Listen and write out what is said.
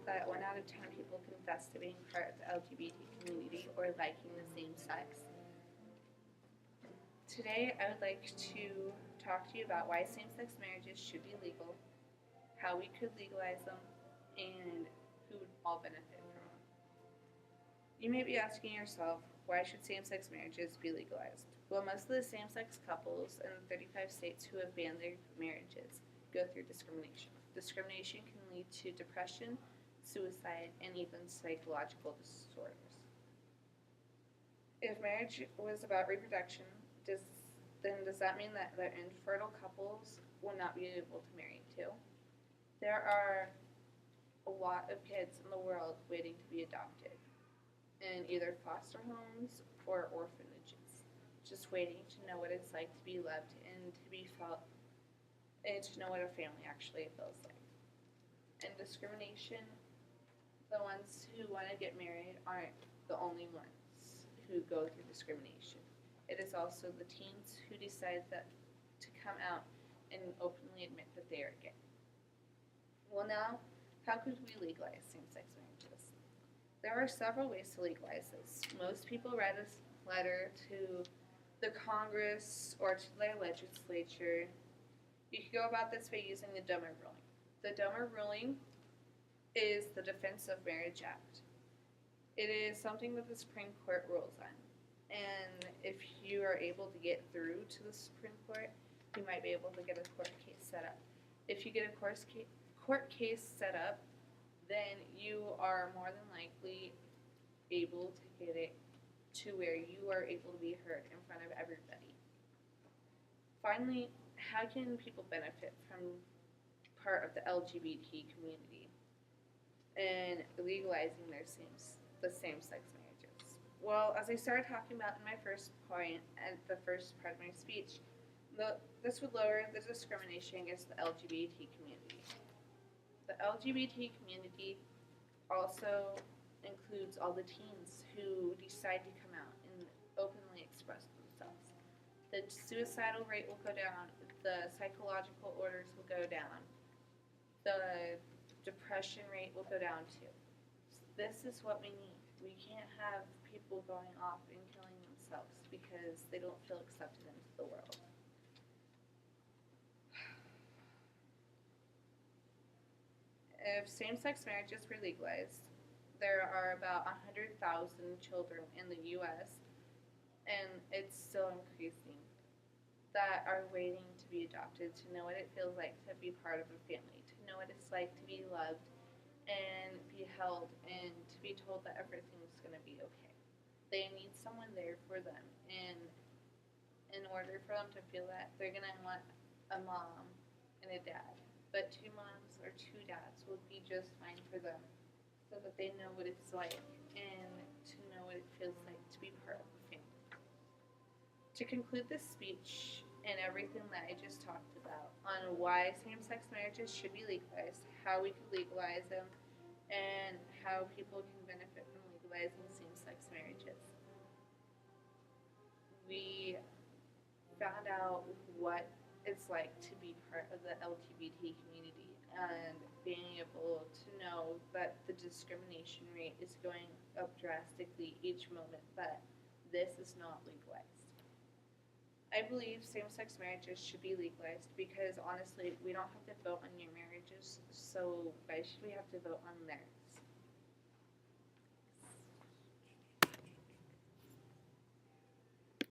that 1 out of 10 people confess to being part of the LGBT community or liking the same sex. Today, I would like to talk to you about why same-sex marriages should be legal, how we could legalize them, and who would all benefit from them. You may be asking yourself, why should same-sex marriages be legalized? Well, most of the same-sex couples in the 35 states who have banned their marriages go through discrimination. Discrimination can lead to depression, suicide, and even psychological disorders. If marriage was about reproduction, does that mean that the infertile couples will not be able to marry too? There are a lot of kids in the world waiting to be adopted in either foster homes or orphanages, just waiting to know what it's like to be loved and to be felt and to know what a family actually feels like. And discrimination, the ones who want to get married aren't the only ones who go through discrimination. It is also the teens who decide to come out and openly admit that they are gay. Well, now, how could we legalize same-sex marriages? There are several ways to legalize this. Most people write a letter to the Congress or to their legislature. You could go about this by using the Dummer ruling. The Dummer ruling is the Defense of Marriage Act. It is something that the Supreme Court rules on. And if you are able to get through to the Supreme Court, you might be able to get a court case set up. If you get a court case set up, then you are more than likely able to get it to where you are able to be heard in front of everybody. Finally, how can people benefit from part of the LGBT community and legalizing the same-sex marriages? Well, as I started talking about in my first point, at the first part of my speech, this would lower the discrimination against the LGBT community. The LGBT community also includes all the teens who decide to come out and openly express themselves. The suicidal rate will go down, the psychological orders will go down, the depression rate will go down too. This is what we need. We can't have people going off and killing themselves because they don't feel accepted into the world. If same-sex marriages were legalized, there are about 100,000 children in the U.S., and it's still increasing, that are waiting to be adopted, to know what it feels like to be part of a family, to know what it's like to be loved and be held and to be told that everything's going to be okay. They need someone there for them, and in order for them to feel that, they're going to want a mom and a dad. But 2 moms or 2 dads would be just fine for them, so that they know what it's like and to know what it feels like to be part of a family. To conclude this speech and everything that I just talked about on why same-sex marriages should be legalized, how we could legalize them, and how people can benefit from legalizing same-sex marriages, we found out what it's like to be part of the LGBT community and being able to know that the discrimination rate is going up drastically each moment that this is not legalized. I believe same-sex marriages should be legalized because honestly, we don't have to vote on your marriages, so why should we have to vote on theirs?